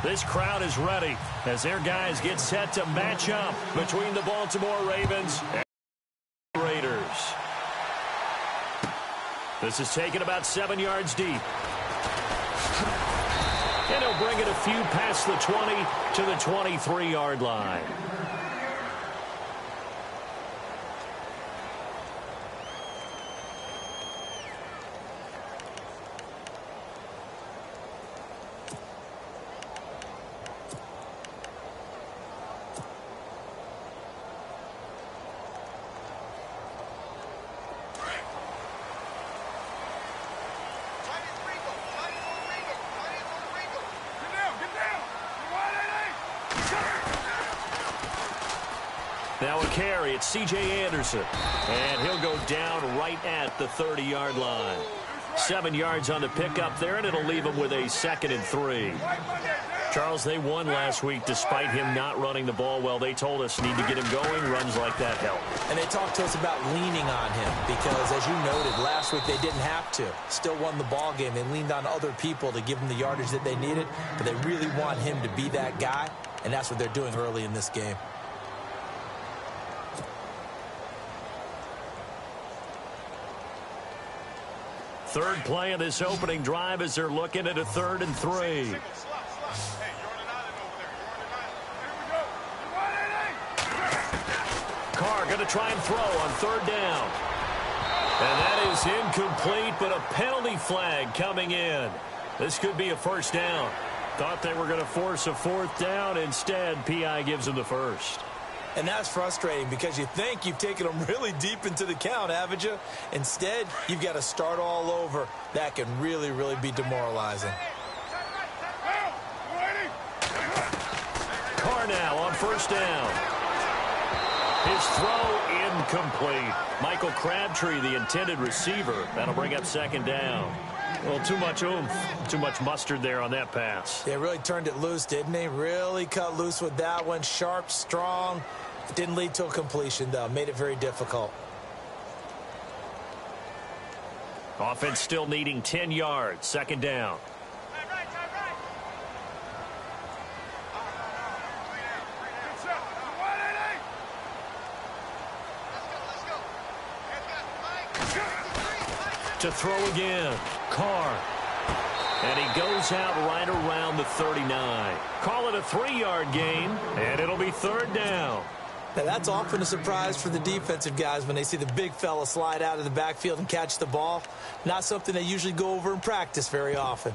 This crowd is ready as their guys get set to match up between the Baltimore Ravens and the Raiders. This is taken about 7 yards deep. And he'll bring it a few past the 20 to the 23-yard line. Now a carry, it's C.J. Anderson. And he'll go down right at the 30-yard line. 7 yards on the pickup there, and it'll leave him with a 2nd and 3. Charles, they won last week despite him not running the ball well. They told us need to get him going. Runs like that help. And they talked to us about leaning on him because, as you noted, last week they didn't have to. Still won the ball game. They leaned on other people to give them the yardage that they needed, but they really want him to be that guy, and that's what they're doing early in this game. Third play of this opening drive as they're looking at a 3rd and 3. Carr going to try and throw on 3rd down. And that is incomplete, but a penalty flag coming in. This could be a 1st down. Thought they were going to force a 4th down. Instead, P.I. gives them the 1st. And that's frustrating because you think you've taken them really deep into the count, haven't you? Instead, you've got to start all over. That can really, really be demoralizing. Carr now on 1st down. His throw incomplete. Michael Crabtree, the intended receiver. That'll bring up 2nd down. Well, too much oomph, too much mustard there on that pass. They really turned it loose, didn't they? Really cut loose with that one. Sharp, strong. Didn't lead to a completion, though. Made it very difficult. Offense still needing 10 yards. 2nd down. To throw again. Carr. And he goes out right around the 39. Call it a 3-yard gain, and it'll be 3rd down. Now, that's often a surprise for the defensive guys when they see the big fella slide out of the backfield and catch the ball. Not something they usually go over in practice very often.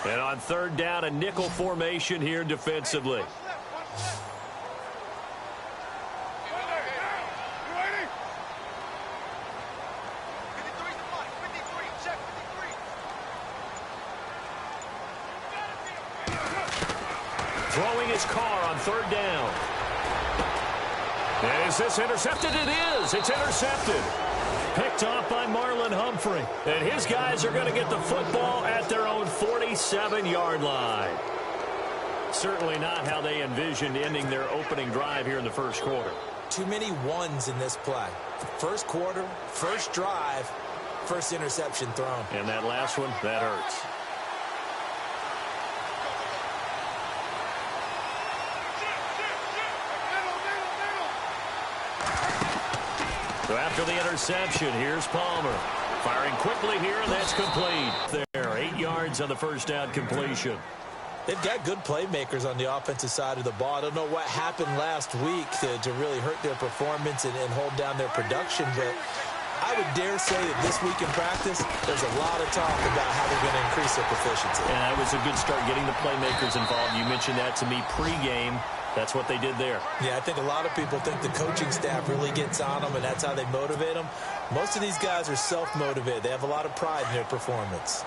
And on 3rd down, a nickel formation here defensively. Throwing his Carr on 3rd down. And is this intercepted? It is. It's intercepted. Picked off by Marlon Humphrey. And his guys are going to get the football at their own 47-yard line. Certainly not how they envisioned ending their opening drive here in the 1st quarter. Too many ones in this play. 1st quarter, 1st drive, 1st interception thrown. And that last one, that hurts. So after the interception, here's Palmer. Firing quickly here, and that's complete. There, 8 yards on the 1st down completion. They've got good playmakers on the offensive side of the ball. I don't know what happened last week to really hurt their performance and hold down their production, but I would dare say that this week in practice, there's a lot of talk about how they're going to increase their proficiency. And that was a good start getting the playmakers involved. You mentioned that to me pregame. That's what they did there. Yeah, I think a lot of people think the coaching staff really gets on them, and that's how they motivate them. Most of these guys are self-motivated. They have a lot of pride in their performance.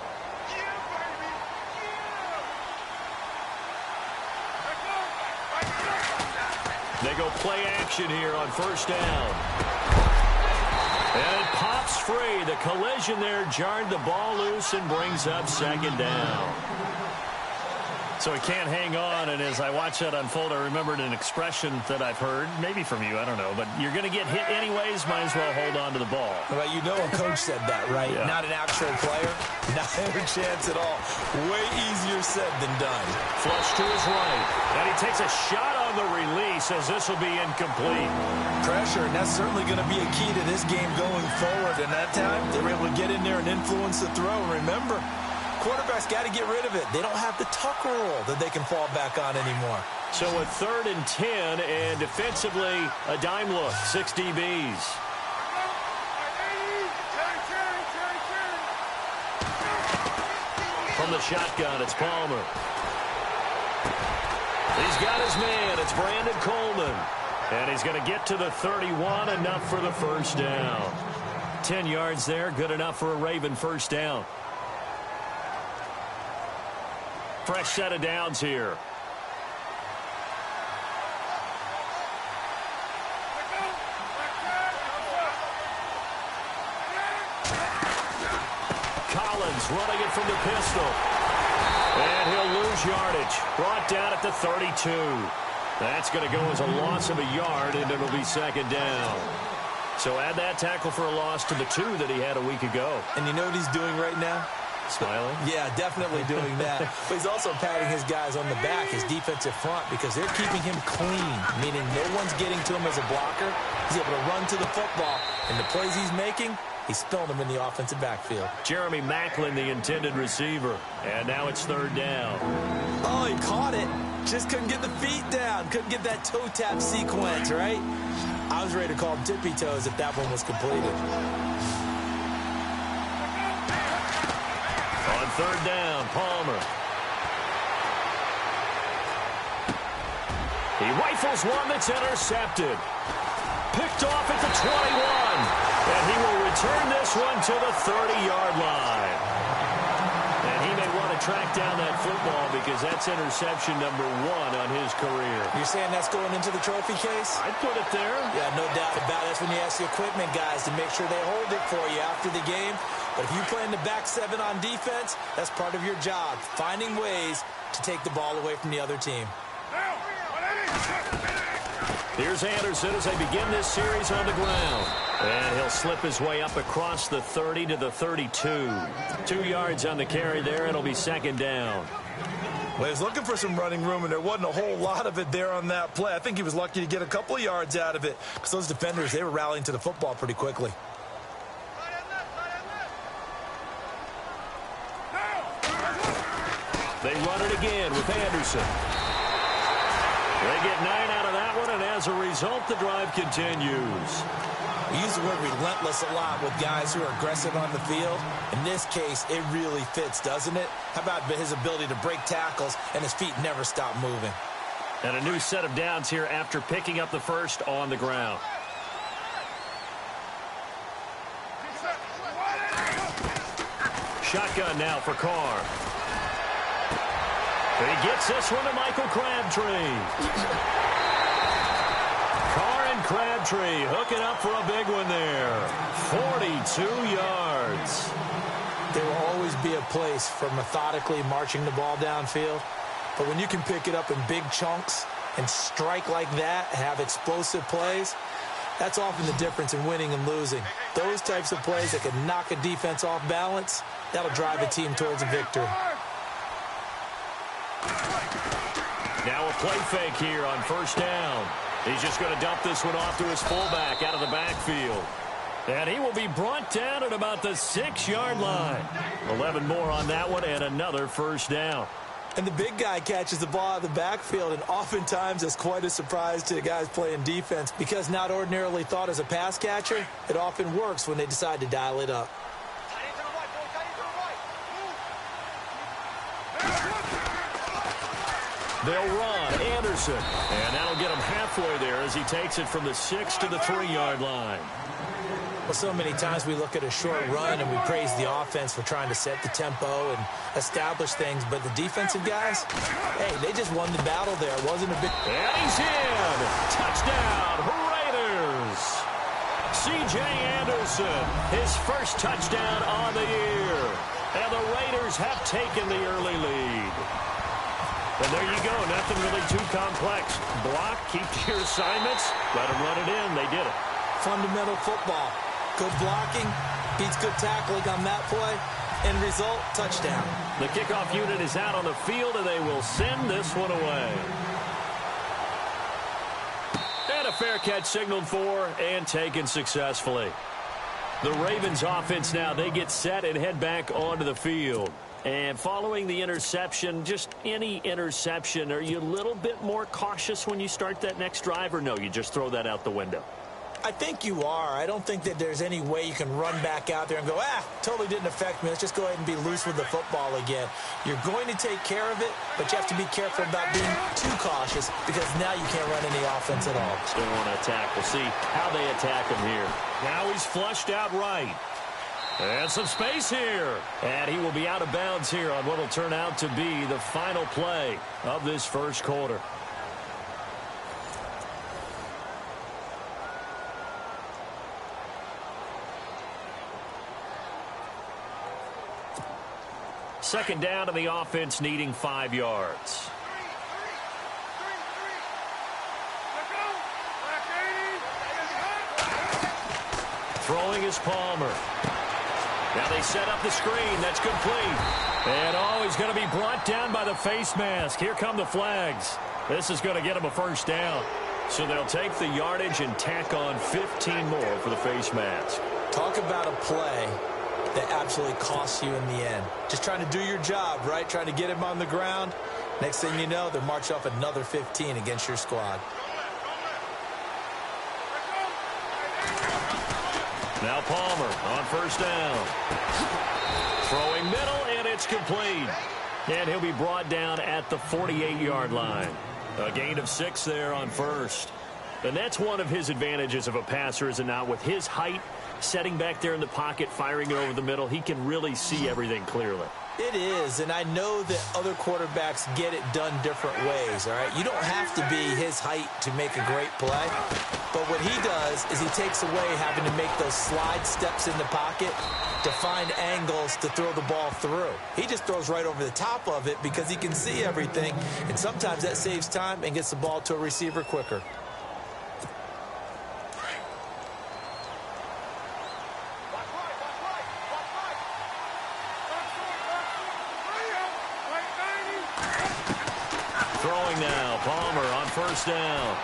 They go play action here on 1st down. And it pops free. The collision there jarred the ball loose and brings up 2nd down. So he can't hang on, and as I watch that unfold, I remembered an expression that I've heard, maybe from you, I don't know, but you're going to get hit anyways, might as well hold on to the ball. Well, you know a coach said that, right? Yeah. Not an actual player. Not a chance at all. Way easier said than done. Flush to his right, and he takes a shot on the release as this will be incomplete. Pressure, and that's certainly going to be a key to this game going forward. And that time, they were able to get in there and influence the throw. Remember, quarterbacks got to get rid of it. They don't have the tuck rule that they can fall back on anymore. So a 3rd and 10, and defensively, a dime look, 6 DBs. From the shotgun, it's Palmer. He's got his man. It's Brandon Coleman. And he's going to get to the 31, enough for the first down. 10 yards there, good enough for a Raven first down. Fresh set of downs here. Collins running it from the pistol. And he'll lose yardage. Brought down at the 32. That's going to go as a loss of a yard, and it'll be 2nd down. So add that tackle for a loss to the 2 that he had a week ago. And you know what he's doing right now? Smiling? Yeah, definitely doing that. But he's also patting his guys on the back, his defensive front, because they're keeping him clean, meaning no one's getting to him as a blocker. He's able to run to the football, and the plays he's making, he's spilling them in the offensive backfield. Jeremy Maclin, the intended receiver. And now it's 3rd down. Oh, he caught it. Just couldn't get the feet down. Couldn't get that toe tap sequence, right? I was ready to call him tippy toes if that one was completed. On 3rd down, Palmer. He rifles one that's intercepted. Picked off at the 21. And he will return this one to the 30-yard line. And he may want to track down that football because that's interception number 1 on his career. You're saying that's going into the trophy case? I'd put it there. Yeah, no doubt about it. That's when you ask the equipment guys to make sure they hold it for you after the game. But if you play in the back 7 on defense, that's part of your job, finding ways to take the ball away from the other team. Here's Anderson as they begin this series on the ground. And he'll slip his way up across the 30 to the 32. 2 yards on the carry there. It'll be 2nd down. Well, he was looking for some running room, and there wasn't a whole lot of it there on that play. I think he was lucky to get a couple of yards out of it because those defenders, they were rallying to the football pretty quickly. They run it again with Anderson. They get 9 out of that one, and as a result, the drive continues. We use the word relentless a lot with guys who are aggressive on the field. In this case, it really fits, doesn't it? How about his ability to break tackles and his feet never stop moving? And a new set of downs here after picking up the first on the ground. Shotgun now for Carr. He gets this one to Michael Crabtree. Carr and Crabtree hooking up for a big one there. 42 yards. There will always be a place for methodically marching the ball downfield. But when you can pick it up in big chunks and strike like that, have explosive plays, that's often the difference in winning and losing. Those types of plays that can knock a defense off balance, that'll drive a team towards a victory. Now a play fake here on 1st down. He's just going to dump this one off to his fullback out of the backfield. And he will be brought down at about the 6-yard line. 11 more on that one and another 1st down. And the big guy catches the ball out of the backfield, and oftentimes it's quite a surprise to the guys playing defense because not ordinarily thought as a pass catcher, it often works when they decide to dial it up. They'll run Anderson, and that'll get him halfway there as he takes it from the 6 to the 3-yard line. Well, so many times we look at a short run and we praise the offense for trying to set the tempo and establish things, but the defensive guys, hey, they just won the battle there. It wasn't a big... And he's in! Touchdown, Raiders! C.J. Anderson, his first touchdown on the year. And the Raiders have taken the early lead. And there you go. Nothing really too complex. Block, keep to your assignments, let them run it in. They did it. Fundamental football. Good blocking, beats good tackling on that play. End result, touchdown. The kickoff unit is out on the field, and they will send this one away. And a fair catch signaled for and taken successfully. The Ravens offense now, they get set and head back onto the field. And following the interception, just any interception, are you a little bit more cautious when you start that next drive, or no, you just throw that out the window? I think you are. I don't think that there's any way you can run back out there and go, totally didn't affect me. Let's just go ahead and be loose with the football again. You're going to take care of it, but you have to be careful about being too cautious because now you can't run any offense at all. Still want to attack. We'll see how they attack him here. Now he's flushed out right. And some space here. And he will be out of bounds here on what will turn out to be the final play of this first quarter. Second down to the offense, needing 5 yards. Throwing is Palmer. Now they set up the screen. That's complete. And, he's going to be brought down by the face mask. Here come the flags. This is going to get him a first down. So they'll take the yardage and tack on 15 more for the face mask. Talk about a play that absolutely costs you in the end. Just trying to do your job, right? Trying to get him on the ground. Next thing you know, they'll march off another 15 against your squad. Now Palmer on first down. Throwing middle, and it's complete. And he'll be brought down at the 48-yard line. A gain of 6 there on first. And that's one of his advantages of a passer, is it not? With his height, setting back there in the pocket, firing it over the middle, he can really see everything clearly. It is, and I know that other quarterbacks get it done different ways, all right? You don't have to be his height to make a great play, but what he does is he takes away having to make those slide steps in the pocket to find angles to throw the ball through. He just throws right over the top of it because he can see everything, and sometimes that saves time and gets the ball to a receiver quicker. Now, Palmer on first down.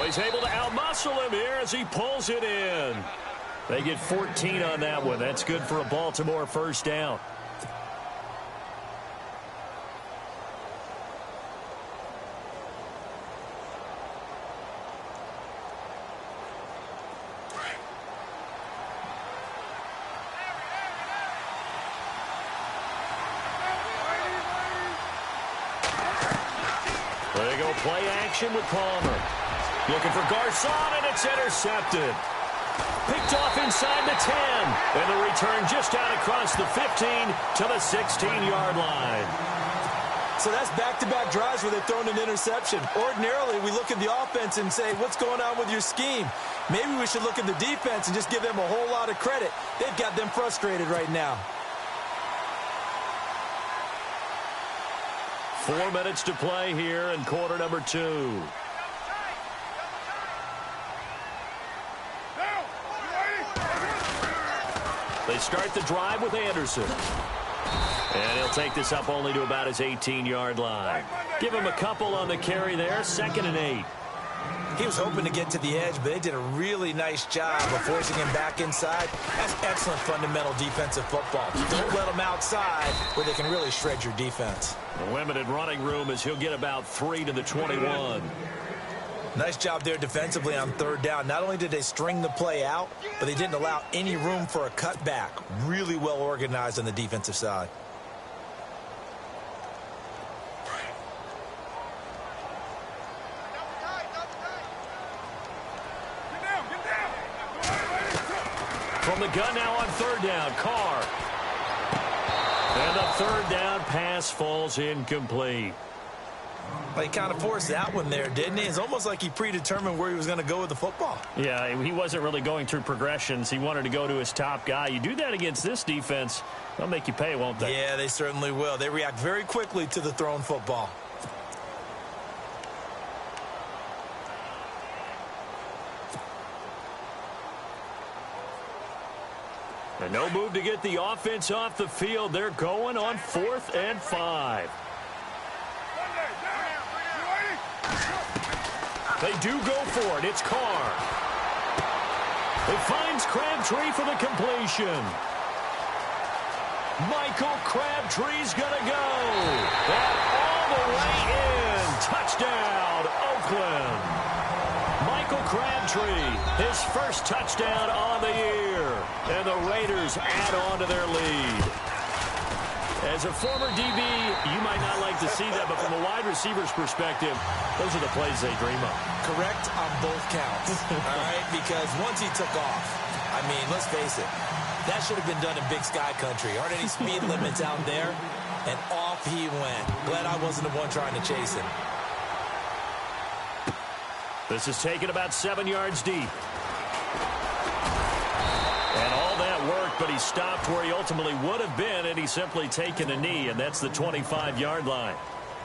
He's able to outmuscle him here as he pulls it in. They get 14 on that one. That's good for a Baltimore first down. There you go, play action with Palmer. Looking for Garcon, and it's intercepted. Picked off inside the 10. And the return just out across the 15 to the 16-yard line. So that's back-to-back drives where they've thrown an interception. Ordinarily, we look at the offense and say, what's going on with your scheme? Maybe we should look at the defense and just give them a whole lot of credit. They've got them frustrated right now. 4 minutes to play here in quarter number 2. They start the drive with Anderson. And he'll take this up only to about his 18-yard line. Give him a couple on the carry there, 2nd and 8. He was hoping to get to the edge, but they did a really nice job of forcing him back inside. That's excellent fundamental defensive football. Don't let him outside where they can really shred your defense. The limited running room as he'll get about 3 to the 21. Nice job there defensively on third down. Not only did they string the play out, but they didn't allow any room for a cutback. Really well organized on the defensive side. From the gun now on third down, Carr. And the third down pass falls incomplete. Well, he kind of forced that one there, didn't he? It's almost like he predetermined where he was going to go with the football. Yeah, he wasn't really going through progressions. He wanted to go to his top guy. You do that against this defense, they'll make you pay, won't they? Yeah, they certainly will. They react very quickly to the thrown football. And no move to get the offense off the field. They're going on 4th and 5. They do go for it. It's Carr. It finds Crabtree for the completion. Michael Crabtree's going to go. And all the way in. Touchdown, Oakland. Michael Crabtree, his first touchdown on the year. And the Raiders add on to their lead. As a former DB, you might not like to see that, but from a wide receiver's perspective, those are the plays they dream of. Correct on both counts, all right? Because once he took off, I mean, let's face it, that should have been done in Big Sky country. Aren't any speed limits out there? And off he went. Glad I wasn't the one trying to chase him. This is taken about 7 yards deep. And all that worked, but he stopped where he ultimately would have been, and he's simply taken a knee, and that's the 25-yard line.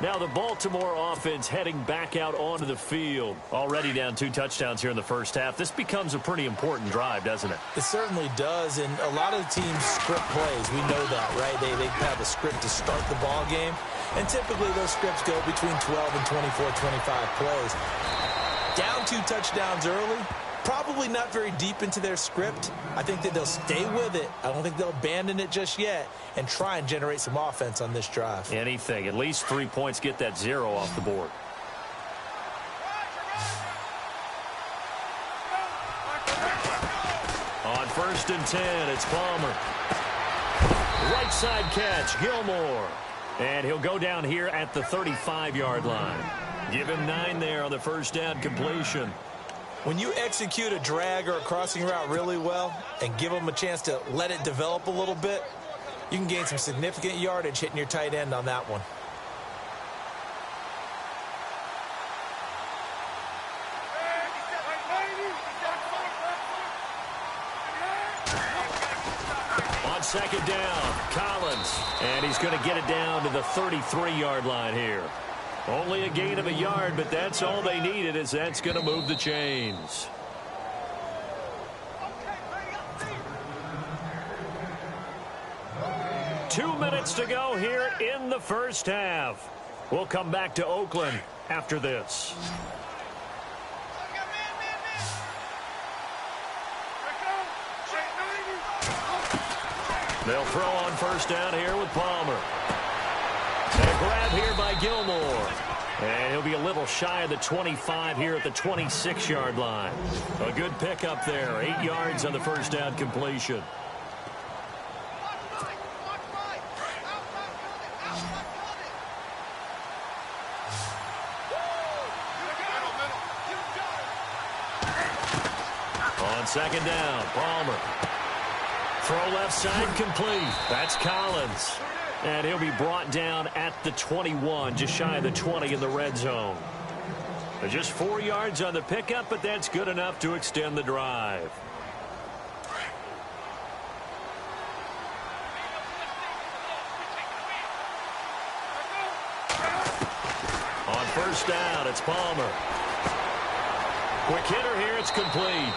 Now the Baltimore offense heading back out onto the field. Already down 2 touchdowns here in the first half. This becomes a pretty important drive, doesn't it? It certainly does, and a lot of the teams script plays. We know that, right? They have a script to start the ball game, and typically those scripts go between 12 and 24, 25 plays. Down 2 touchdowns early, probably not very deep into their script. I think that they'll stay with it. I don't think they'll abandon it just yet and try and generate some offense on this drive. Anything. At least 3 points, get that 0 off the board. On 1st and 10, it's Palmer. Right side catch, Gilmore. And he'll go down here at the 35-yard line. Give him 9 there on the first down completion. When you execute a drag or a crossing route really well and give them a chance to let it develop a little bit, you can gain some significant yardage hitting your tight end on that one. On 2nd down, Collins. And he's going to get it down to the 33-yard line here. Only a gain of a yard, but that's all they needed, as that's going to move the chains. Two minutes to go here in the first half. We'll come back to Oakland after this. They'll throw on first down here with Palmer. And a grab here by Gilmore. And he'll be a little shy of the 25 here at the 26-yard line. A good pickup there. 8 yards on the first down completion. On 2nd down, Palmer. Throw left side complete. That's Collins. And he'll be brought down at the 21, just shy of the 20 in the red zone. Just 4 yards on the pickup, but that's good enough to extend the drive. On first down, it's Palmer. Quick hitter here, it's complete.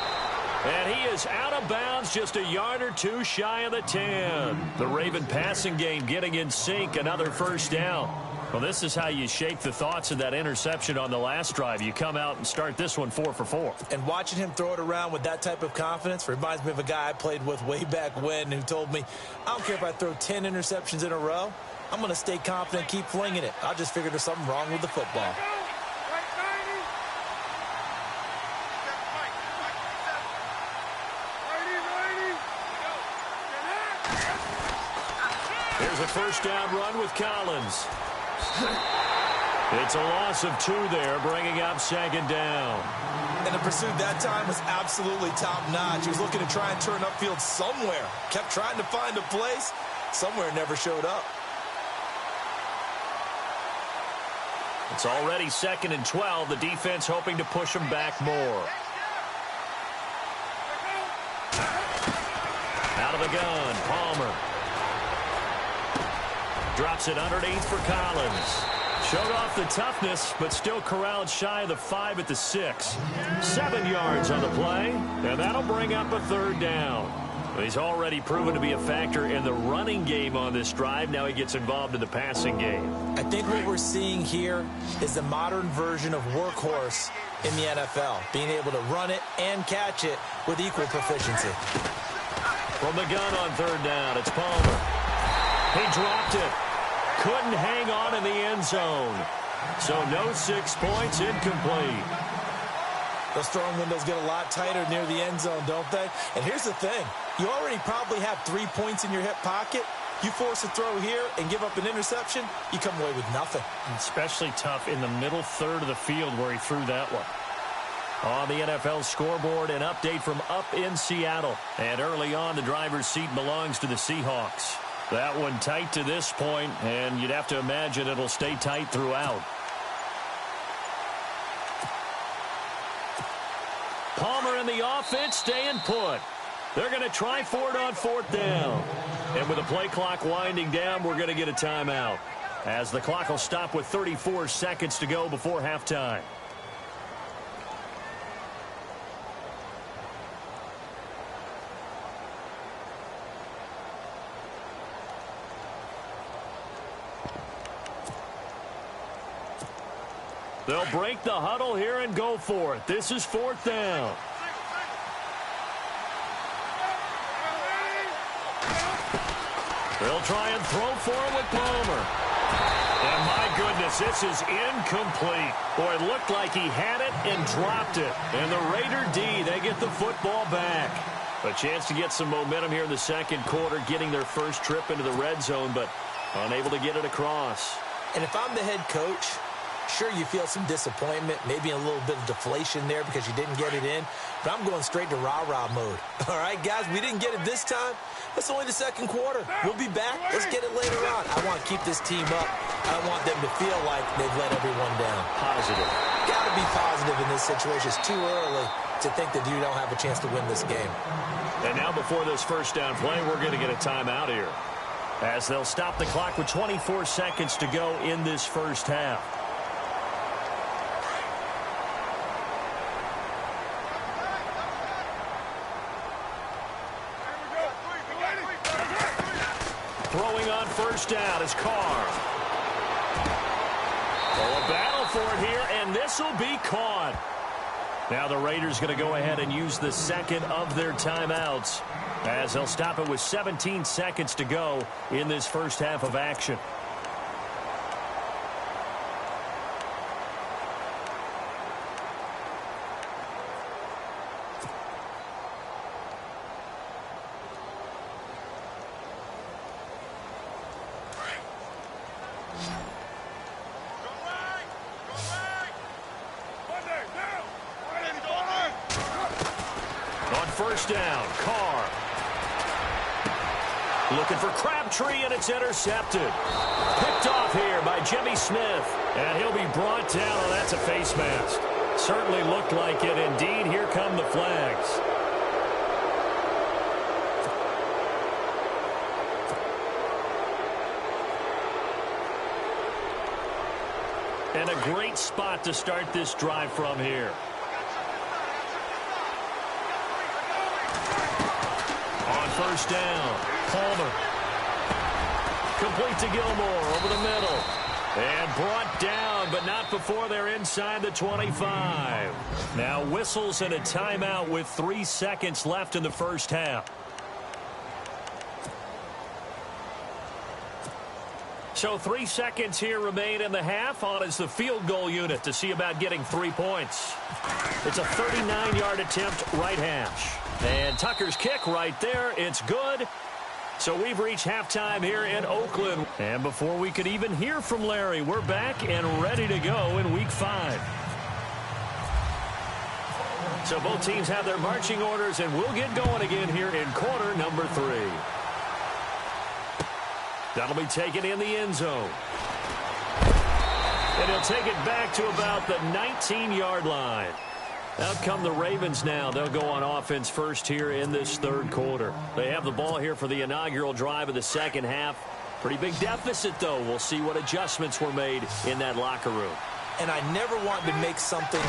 And he is out of bounds, just a yard or 2 shy of the 10. The Raven passing game getting in sync, another first down. Well, this is how you shake the thoughts of that interception on the last drive. You come out and start this one 4 for 4. And watching him throw it around with that type of confidence reminds me of a guy I played with way back when who told me, I don't care if I throw 10 interceptions in a row. I'm going to stay confident, keep flinging it. I just figured there's something wrong with the football. Here's a first down run with Collins. It's a loss of 2 there, bringing up 2nd down. And the pursuit that time was absolutely top-notch. He was looking to try and turn upfield somewhere. Kept trying to find a place. Somewhere never showed up. It's already 2nd and 12. The defense hoping to push them back more. Out of the gun, Palmer. Drops it underneath for Collins. Showed off the toughness, but still corralled shy of the 5 at the 6. 7 yards on the play, and that'll bring up a 3rd down. He's already proven to be a factor in the running game on this drive. Now he gets involved in the passing game. I think what we're seeing here is the modern version of workhorse in the NFL, being able to run it and catch it with equal proficiency. From the gun on 3rd down, it's Palmer. He dropped it. Couldn't hang on in the end zone. So no 6 points, incomplete. Those throwing windows get a lot tighter near the end zone, don't they? And here's the thing. You already probably have 3 points in your hip pocket. You force a throw here and give up an interception, you come away with nothing. Especially tough in the middle third of the field where he threw that one. On the NFL scoreboard, an update from up in Seattle. And early on, the driver's seat belongs to the Seahawks. That one tight to this point, and you'd have to imagine it'll stay tight throughout. Palmer and the offense staying put. They're going to try for it on 4th down. And with the play clock winding down, we're going to get a timeout, as the clock will stop with 34 seconds to go before halftime. They'll break the huddle here and go for it. This is 4th down. They'll try and throw for it with Palmer. And my goodness, this is incomplete. Boy, it looked like he had it and dropped it. And the Raider D, they get the football back. A chance to get some momentum here in the 2nd quarter, getting their first trip into the red zone, but unable to get it across. And if I'm the head coach, sure, you feel some disappointment, maybe a little bit of deflation there because you didn't get it in, but I'm going straight to rah-rah mode. All right, guys, we didn't get it this time. That's only the 2nd quarter. We'll be back. Let's get it later on. I want to keep this team up. I don't want them to feel like they've let everyone down. Positive. Got to be positive in this situation. It's too early to think that you don't have a chance to win this game. And now before this 1st down play, we're going to get a timeout here, as they'll stop the clock with 24 seconds to go in this 1st half. Throwing on 1st down is Carr. Oh, a battle for it here, and this will be caught. Now the Raiders going to go ahead and use the 2nd of their timeouts, as they'll stop it with 17 seconds to go in this 1st half of action. On 1st down, Carr. Looking for Crabtree, and it's intercepted. Picked off here by Jimmy Smith. And he'll be brought down. Oh, that's a face mask. Certainly looked like it. Indeed, here come the flags. And a great spot to start this drive from here. On 1st down, Palmer. Complete to Gilmore over the middle. And brought down, but not before they're inside the 25. Now whistles and a timeout with 3 seconds left in the 1st half. So 3 seconds here remain in the half. On is the field goal unit to see about getting 3 points. It's a 39-yard attempt, right hash. And Tucker's kick right there. It's good. So we've reached halftime here in Oakland. And before we could even hear from Larry, we're back and ready to go in Week 5. So both teams have their marching orders, and we'll get going again here in quarter number 3. That'll be taken in the end zone. And he'll take it back to about the 19-yard line. Out come the Ravens now. They'll go on offense first here in this third quarter. They have the ball here for the inaugural drive of the second half. Pretty big deficit, though. We'll see what adjustments were made in that locker room. And I never want to make something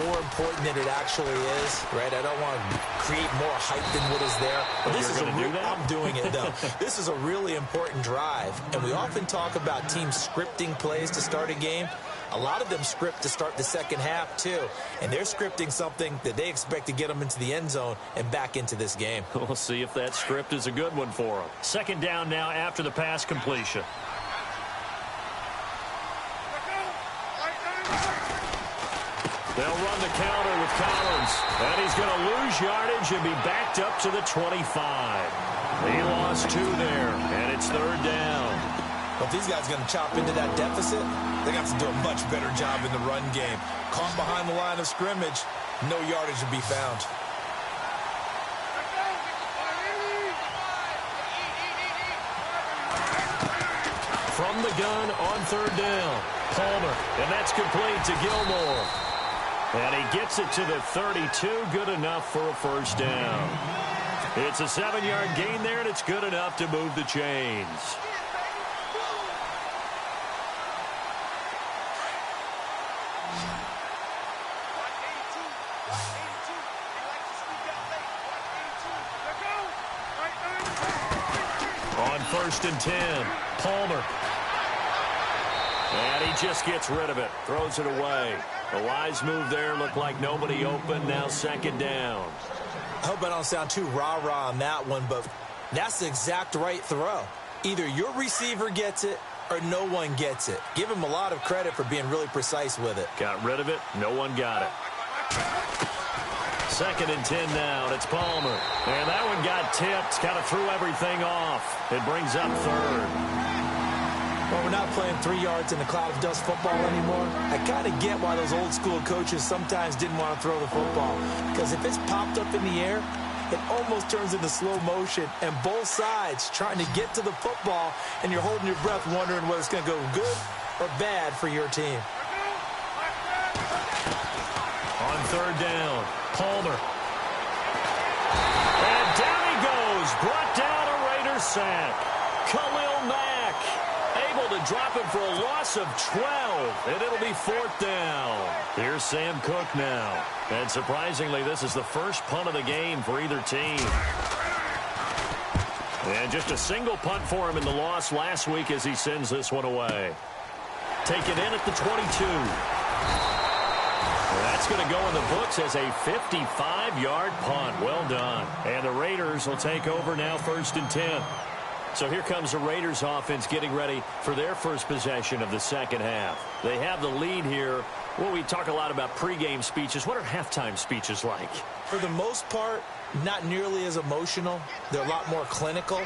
more important than it actually is, right? I don't want to create more hype than what is there. But this is I'm doing it, though. This is a really important drive. And we often talk about teams scripting plays to start a game. A lot of them script to start the second half, too. And they're scripting something that they expect to get them into the end zone and back into this game. We'll see if that script is a good one for them. Second down now after the pass completion. They'll run the counter with Collins. And he's going to lose yardage and be backed up to the 25. He lost 2 there, and it's third down. Well, if these guys are going to chop into that deficit, they got to do a much better job in the run game. Caught behind the line of scrimmage, no yardage to be found. From the gun on third down, Palmer, and that's complete to Gilmore. And he gets it to the 32, good enough for a first down. It's a 7-yard gain there, and it's good enough to move the chains. On first and 10, Palmer. And he just gets rid of it, throws it away. The wise move there, looked like nobody open, now second down. I hope I don't sound too rah-rah on that one, but that's the exact right throw. Either your receiver gets it or no one gets it. Give him a lot of credit for being really precise with it. Got rid of it, no one got it. Second and 10 now, and it's Palmer. And that one got tipped, kind of threw everything off. It brings up third. Well, we're not playing 3 yards in a cloud of dust football anymore. I kind of get why those old school coaches sometimes didn't want to throw the football. Because if it's popped up in the air, it almost turns into slow motion. And both sides trying to get to the football, and you're holding your breath wondering whether it's going to go good or bad for your team. On third down, Palmer. And down he goes. Brought down a Raider sack. Khalil Mack able to drop him for a loss of 12, and it'll be fourth down. Here's Sam Cook now. And surprisingly, this is the first punt of the game for either team. And just a single punt for him in the loss last week as he sends this one away. Take it in at the 22. That's going to go in the books as a 55-yard punt. Well done. And the Raiders will take over now first and 10. So here comes the Raiders offense getting ready for their first possession of the second half. They have the lead here. Well, we talk a lot about pregame speeches. What are halftime speeches like? For the most part, not nearly as emotional. They're a lot more clinical.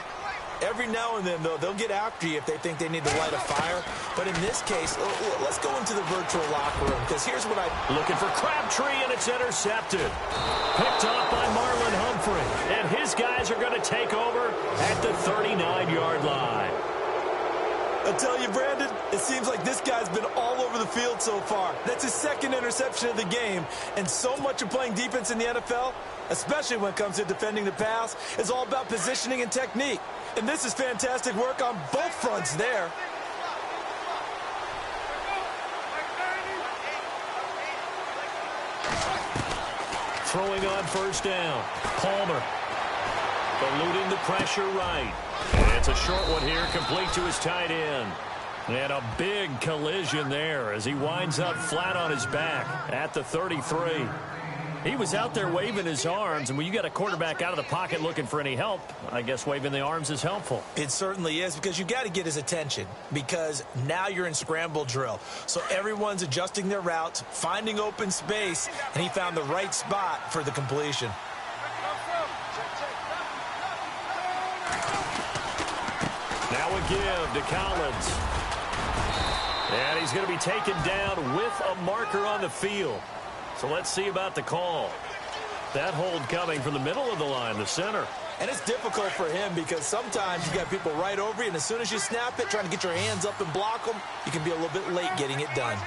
Every now and then, though, they'll get after you if they think they need to light a fire. But in this case, let's go into the virtual locker room, because here's what Looking for Crabtree, and it's intercepted. Picked off by Marlon Humphrey. And his guys are going to take over at the 39-yard line. I tell you, Brandon, it seems like this guy's been all over the field so far. That's his second interception of the game. And so much of playing defense in the NFL, especially when it comes to defending the pass, is all about positioning and technique. And this is fantastic work on both fronts there. Throwing on first down. Palmer. Eluding the pressure right. And it's a short one here, complete to his tight end. And a big collision there as he winds up flat on his back at the 33. He was out there waving his arms, and when you got a quarterback out of the pocket looking for any help, I guess waving the arms is helpful. It certainly is, because you got to get his attention, because now you're in scramble drill. So everyone's adjusting their routes, finding open space, and he found the right spot for the completion. Now a give to Collins. And he's going to be taken down with a marker on the field. So let's see about the call. That hold coming from the middle of the line, the center. And it's difficult for him because sometimes you got people right over you, and as soon as you snap it, trying to get your hands up and block them, you can be a little bit late getting it done.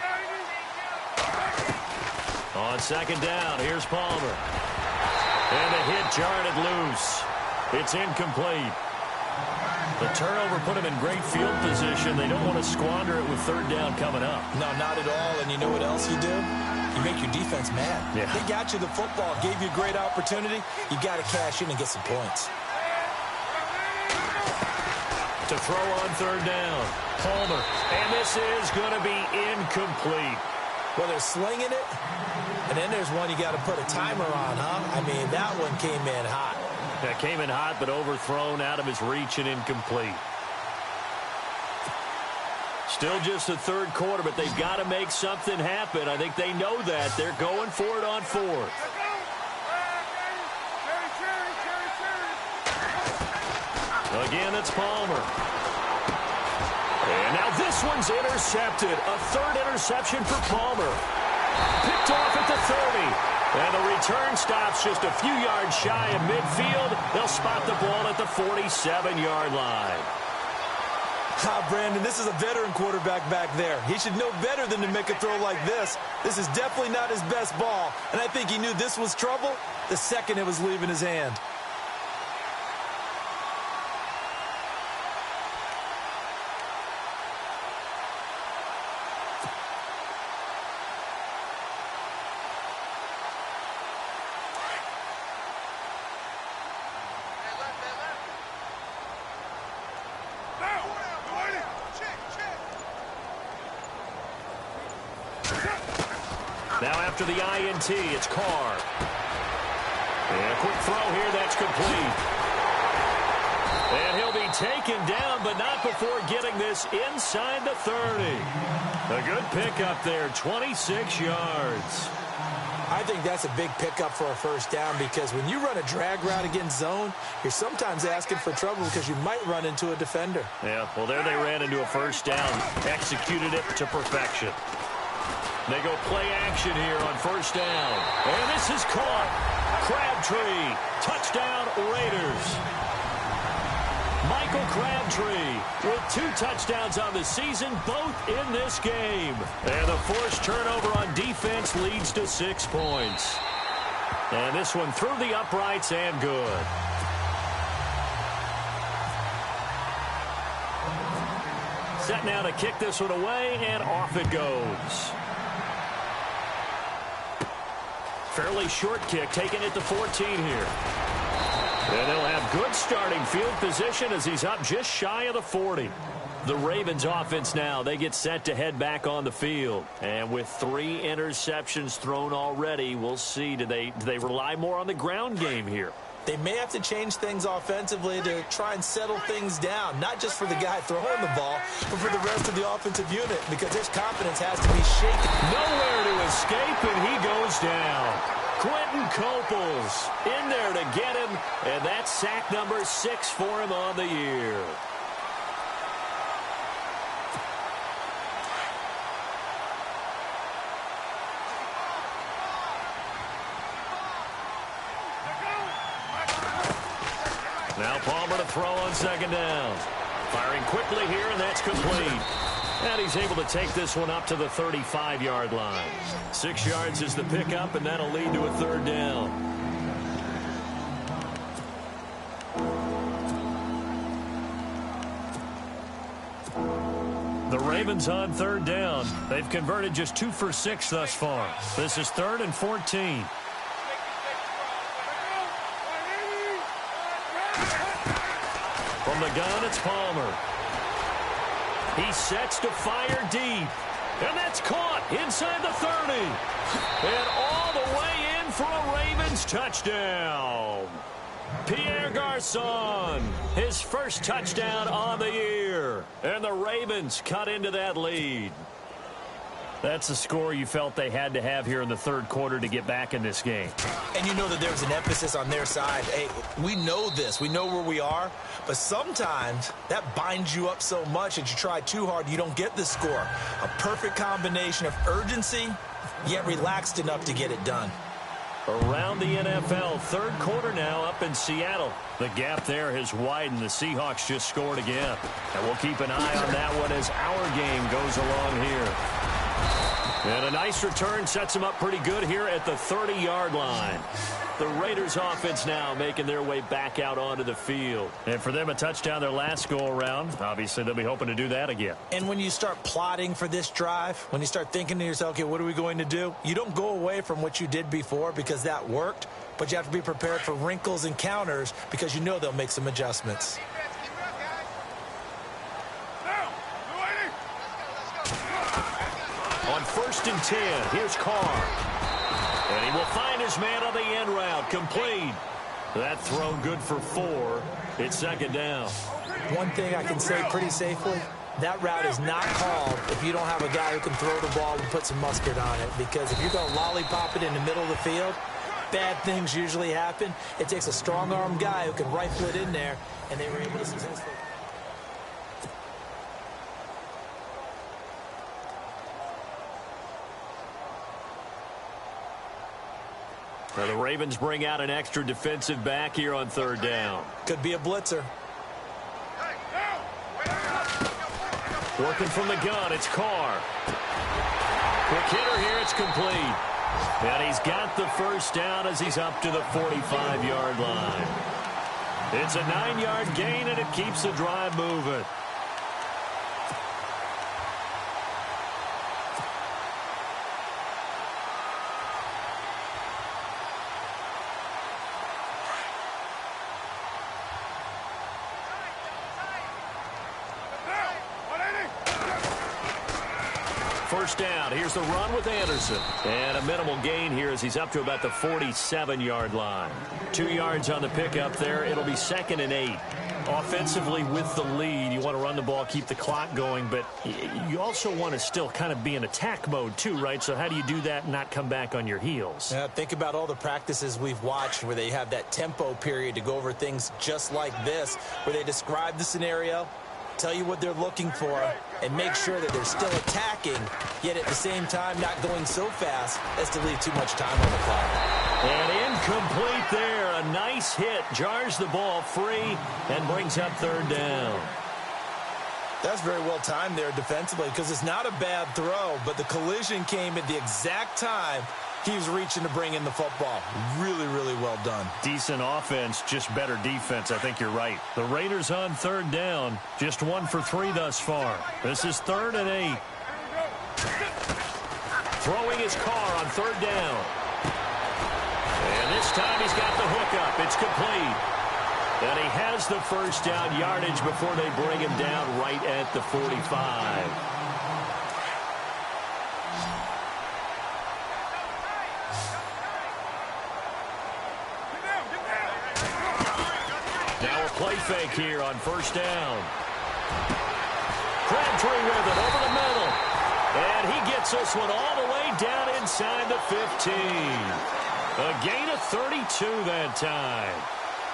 On second down, here's Palmer. And the hit jarred it loose. It's incomplete. The turnover put him in great field position. They don't want to squander it with third down coming up. No, not at all. And you know what else you do? You make your defense mad. Yeah. They got you the football, gave you a great opportunity. You got to cash in and get some points. To throw on third down, Palmer. And this is going to be incomplete. Well, they're slinging it, and then there's one you got to put a timer on, huh? I mean, that one came in hot. That came in hot, but overthrown out of his reach and incomplete. Still just the third quarter, but they've got to make something happen. I think they know that. They're going for it on fourth. Again, it's Palmer. And now this one's intercepted. A third interception for Palmer. Picked off at the 30. And the return stops just a few yards shy of midfield. They'll spot the ball at the 47-yard line. Brandon, this is a veteran quarterback back there. He should know better than to make a throw like this. This is definitely not his best ball. And I think he knew this was trouble the second it was leaving his hand. Now after the INT, it's Carr. And a quick throw here, that's complete. And he'll be taken down, but not before getting this inside the 30. A good pickup there, 26 yards. I think that's a big pickup for a first down because when you run a drag route against zone, you're sometimes asking for trouble because you might run into a defender. Yeah, well, there they ran into a first down, executed it to perfection. They go play action here on first down. And this is caught. Crabtree. Touchdown, Raiders. Michael Crabtree with 2 touchdowns on the season, both in this game. And the forced turnover on defense leads to 6 points. And this one through the uprights and good. Set now to kick this one away, and off it goes. Fairly short kick, taking it to 14 here. And they'll have good starting field position as he's up just shy of the 40. The Ravens offense now, they get set to head back on the field. And with 3 interceptions thrown already, we'll see, do they rely more on the ground game here? They may have to change things offensively to try and settle things down, not just for the guy throwing the ball, but for the rest of the offensive unit, because his confidence has to be shaken. Nowhere to escape, and he goes down. Quentin Coples in there to get him, and that's sack number 6 for him on the year. Now Palmer to throw on second down. Firing quickly here, and that's complete. And he's able to take this one up to the 35-yard line. 6 yards is the pickup, and that'll lead to a third down. The Ravens on third down. They've converted just 2 for 6 thus far. This is 3rd and 14. From the gun, it's Palmer. He sets to fire deep. And that's caught inside the 30. And all the way in for a Ravens touchdown. Pierre Garçon, his first touchdown on the year. And the Ravens cut into that lead. That's the score you felt they had to have here in the third quarter to get back in this game. And you know that there's an emphasis on their side. Hey, we know this. We know where we are. But sometimes that binds you up so much that you try too hard, you don't get the score. A perfect combination of urgency, yet relaxed enough to get it done. Around the NFL, third quarter now up in Seattle. The gap there has widened. The Seahawks just scored again. And we'll keep an eye on that one as our game goes along here. And a nice return sets them up pretty good here at the 30-yard line. The Raiders offense now making their way back out onto the field. And for them, a touchdown their last go-around. Obviously, they'll be hoping to do that again. And when you start plotting for this drive, when you start thinking to yourself, okay, what are we going to do? You don't go away from what you did before because that worked, but you have to be prepared for wrinkles and counters because you know they'll make some adjustments. On 1st and 10, here's Carr. And he will find his man on the end route. Complete. That throw good for 4. It's second down. One thing I can say pretty safely, that route is not called if you don't have a guy who can throw the ball and put some mustard on it. Because if you're going to lollipop it in the middle of the field, bad things usually happen. It takes a strong-armed guy who can rifle it in there, and they were able to successfully. Now the Ravens bring out an extra defensive back here on 3rd down. Could be a blitzer. Working from the gun, it's Carr. Quick hitter here, it's complete. And he's got the first down as he's up to the 45-yard line. It's a 9-yard gain, and it keeps the drive moving. First down. Here's the run with Anderson. And a minimal gain here as he's up to about the 47-yard line. 2 yards on the pickup there. It'll be 2nd and 8. Offensively with the lead, you want to run the ball, keep the clock going, but you also want to still kind of be in attack mode too, right? So how do you do that and not come back on your heels? Yeah, think about all the practices we've watched where they have that tempo period to go over things just like this, where they describe the scenario, tell you what they're looking for, and make sure that they're still attacking, yet at the same time not going so fast as to leave too much time on the clock. And incomplete there. A nice hit. Jars the ball free and brings up 3rd down. That's very well timed there defensively because it's not a bad throw, but the collision came at the exact time he was reaching to bring in the football. Really, really well done. Decent offense, just better defense. I think you're right. The Raiders on 3rd down. Just 1 for 3 thus far. This is 3rd and 8. Throwing his Carr on 3rd down. And this time he's got the hook up. It's complete. And he has the first down yardage before they bring him down right at the 45. Now a play fake here on 1st down. Crabtree with it over the middle. And he gets this one all the way down inside the 15. A gain of 32 that time.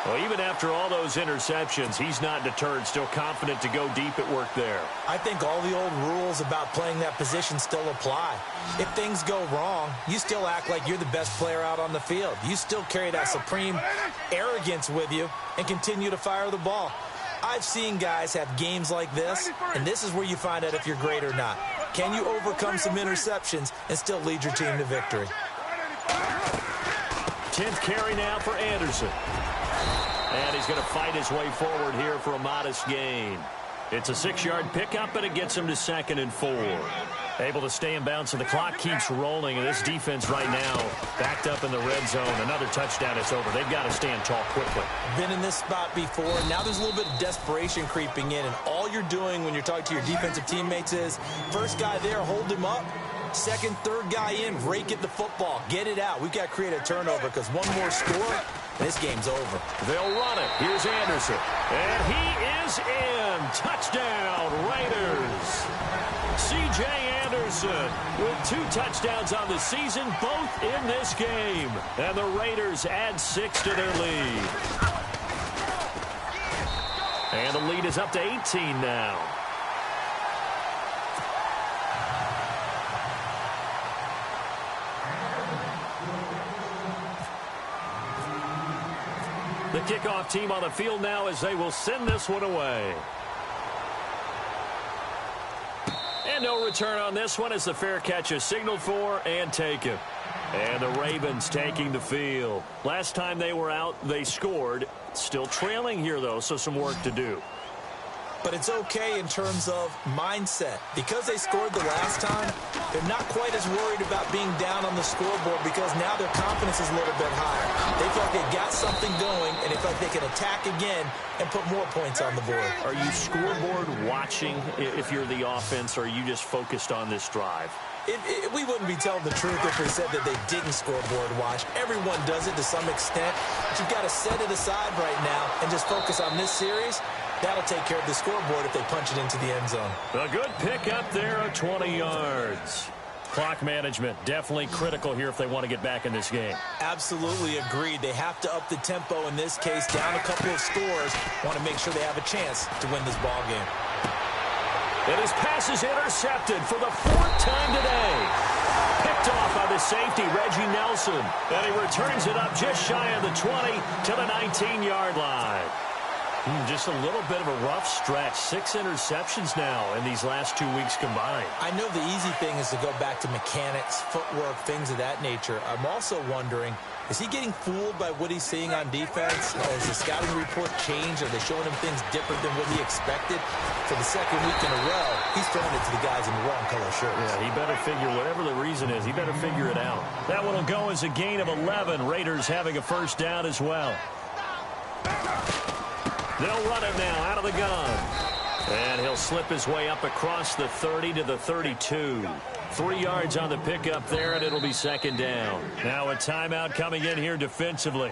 Well, even after all those interceptions, he's not deterred, still confident to go deep at work there. I think all the old rules about playing that position still apply. If things go wrong, you still act like you're the best player out on the field. You still carry that supreme arrogance with you and continue to fire the ball. I've seen guys have games like this, and this is where you find out if you're great or not. Can you overcome some interceptions and still lead your team to victory? 10th carry now for Anderson. And he's going to fight his way forward here for a modest gain. It's a 6-yard pickup, and it gets him to 2nd and 4. Able to stay in bounds, and the clock keeps rolling. And this defense right now backed up in the red zone. Another touchdown, it's over. They've got to stand tall quickly. Been in this spot before. Now there's a little bit of desperation creeping in, and all you're doing when you're talking to your defensive teammates is, first guy there, hold him up. Second, third guy in, rake at the football. Get it out. We've got to create a turnover because one more score, and this game's over. They'll run it. Here's Anderson. And he is in. Touchdown, Raiders. C.J. Anderson with 2 touchdowns on the season, both in this game. And the Raiders add 6 to their lead. And the lead is up to 18 now. The kickoff team on the field now as they will send this one away. And no return on this one as the fair catch is signaled for and taken. And the Ravens taking the field. Last time they were out, they scored. Still trailing here, though, so some work to do. But it's okay in terms of mindset. Because they scored the last time, they're not quite as worried about being down on the scoreboard because now their confidence is a little bit higher. They feel like they've got something going, and they feel like they can attack again and put more points on the board. Are you scoreboard watching if you're the offense, or are you just focused on this drive? We wouldn't be telling the truth if we said that they didn't scoreboard watch. Everyone does it to some extent, but you've got to set it aside right now and just focus on this series. That'll take care of the scoreboard if they punch it into the end zone. A good pick up there of 20 yards. Clock management definitely critical here if they want to get back in this game. Absolutely agreed. They have to up the tempo in this case, down a couple of scores. Want to make sure they have a chance to win this ball game. And his pass is intercepted for the 4th time today. Picked off by the safety, Reggie Nelson. And he returns it up just shy of the 20 to the 19-yard line. Just a little bit of a rough stretch. 6 interceptions now in these last 2 weeks combined. I know the easy thing is to go back to mechanics, footwork, things of that nature. I'm also wondering, is he getting fooled by what he's seeing on defense? Has the scouting report changed? Are they showing him things different than what he expected? For the 2nd week in a row, he's throwing it to the guys in the wrong color shirts. Yeah, he better figure, whatever the reason is, he better figure it out. That one will go as a gain of 11. Raiders having a first down as well. They'll run it now out of the gun. And he'll slip his way up across the 30 to the 32. 3 yards on the pickup there, and it'll be 2nd down. Now a timeout coming in here defensively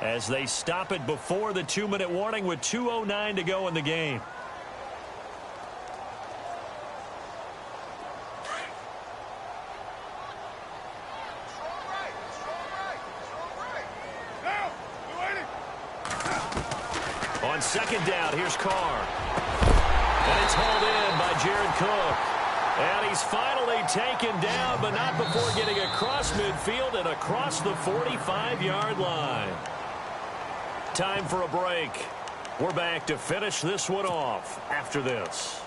as they stop it before the 2-minute warning with 2:09 to go in the game. On 2nd down, here's Carr. And it's hauled in by Jared Cook. And he's finally taken down, but not before getting across midfield and across the 45-yard line. Time for a break. We're back to finish this one off after this.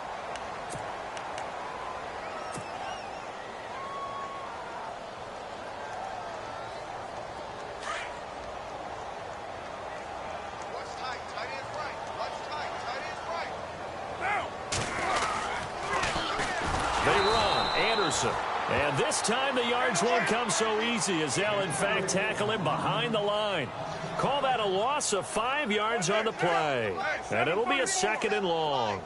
And this time the yards won't come so easy as they'll in fact tackle him behind the line. Call that a loss of 5 yards on the play. And it'll be a 2nd and long.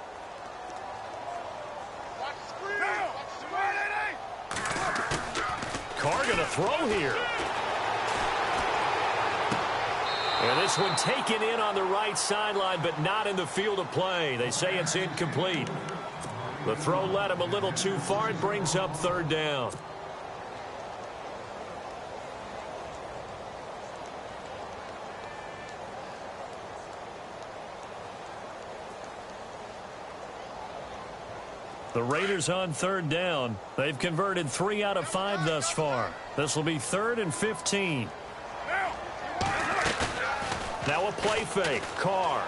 Carr going to throw here. And this one taken in on the right sideline, but not in the field of play. They say it's incomplete. The throw led him a little too far. It brings up 3rd down. The Raiders on 3rd down. They've converted 3 out of 5 thus far. This will be 3rd and 15. Now a play fake. Carr.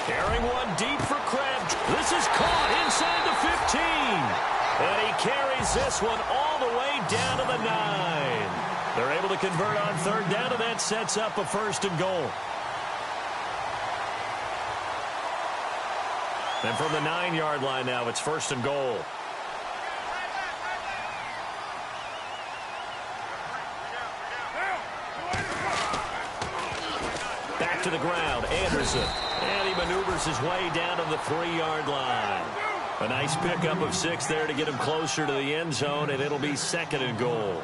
Carrying one deep for Crabtree. This is caught inside the 15. And he carries this one all the way down to the 9. They're able to convert on 3rd down, and that sets up a 1st and goal. And from the 9-yard line now, it's 1st and goal. Back to the ground, Anderson. And he maneuvers his way down to the 3-yard line. A nice pickup of 6 there to get him closer to the end zone, and it'll be 2nd and goal.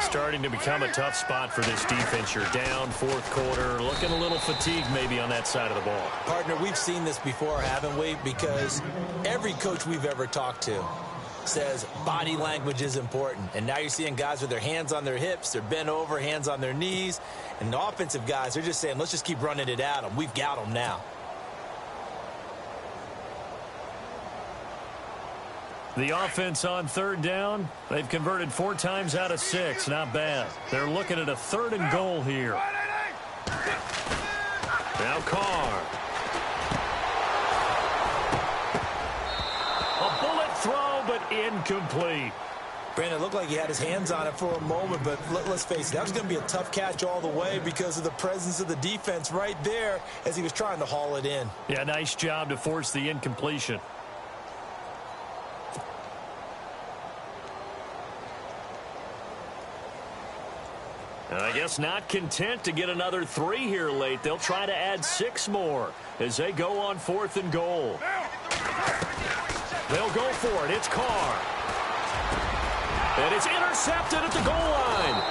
Starting to become a tough spot for this defense. You're down 4th quarter, looking a little fatigued maybe on that side of the ball. Partner, we've seen this before, haven't we? Because every coach we've ever talked to says body language is important. And now you're seeing guys with their hands on their hips, they're bent over, hands on their knees. And the offensive guys, they're just saying, let's just keep running it at them. We've got them now. The offense on 3rd down, they've converted 4 times out of 6. Not bad. They're looking at a 3rd and goal here. Now Carr. A bullet throw, but incomplete. Brandon, it looked like he had his hands on it for a moment, but let's face it, that was going to be a tough catch all the way because of the presence of the defense right there as he was trying to haul it in. Yeah, nice job to force the incompletion. I guess not content to get another 3 here late. They'll try to add 6 more as they go on 4th and goal. They'll go for it. It's Carr. And it's intercepted at the goal line.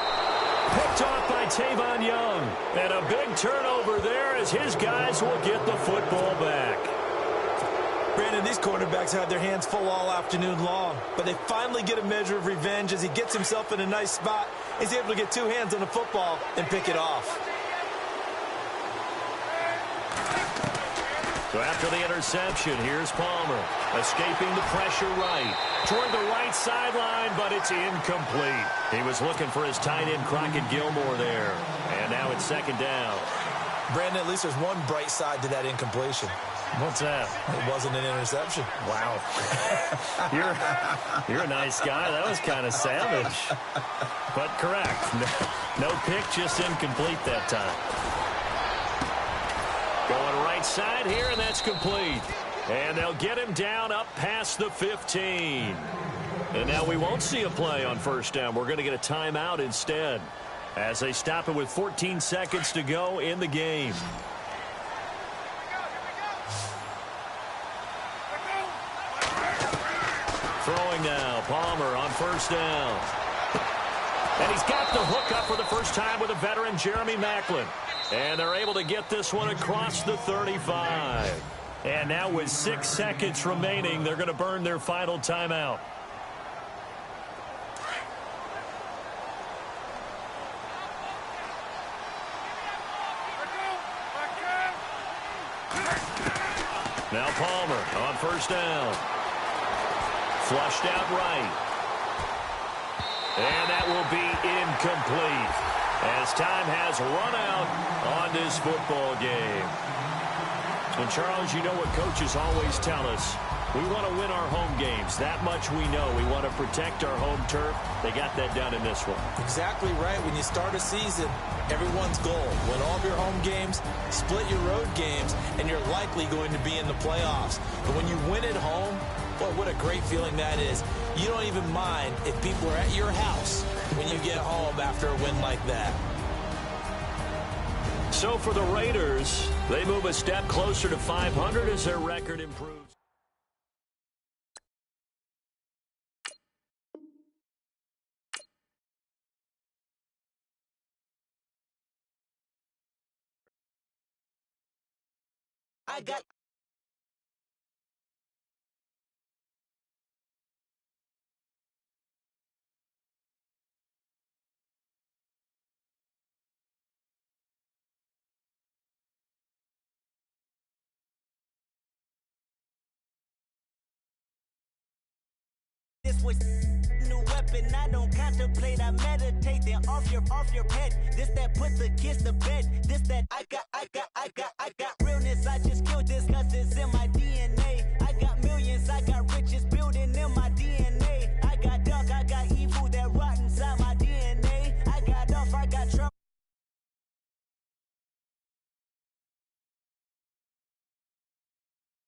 Picked off by Tavon Young. And a big turnover there as his guys will get the football back. Brandon, these quarterbacks had their hands full all afternoon long, but they finally get a measure of revenge as he gets himself in a nice spot. He's able to get 2 hands on the football and pick it off. So after the interception, here's Palmer, escaping the pressure right. Toward the right sideline, but it's incomplete. He was looking for his tight end, Crockett Gilmore, there. And now it's 2nd down. Brandon, at least there's one bright side to that incompletion. What's that? It wasn't an interception. Wow. You're a nice guy. That was kind of savage. But correct. No pick, just incomplete that time. Going right side here, and that's complete. And they'll get him down up past the 15. And now we won't see a play on 1st down. We're going to get a timeout instead as they stop it with 14 seconds to go in the game. Throwing now, Palmer on 1st down. And he's got the hook up for the first time with a veteran, Jeremy Maclin. And they're able to get this one across the 35. And now with 6 seconds remaining, they're going to burn their final timeout. Now Palmer on 1st down. Flushed out right. And that will be incomplete as time has run out on this football game. And Charles, you know what coaches always tell us. We want to win our home games. That much we know. We want to protect our home turf. They got that done in this one. Exactly right. When you start a season, everyone's goal, win all of your home games, split your road games, and you're likely going to be in the playoffs. But when you win at home, boy, what a great feeling that is. You don't even mind if people are at your house when you get home after a win like that. So for the Raiders, they move a step closer to 500 as their record improves. I got this was new weapon. I don't contemplate, I meditate. Then off your head. This that put the kids to bed. This that I got.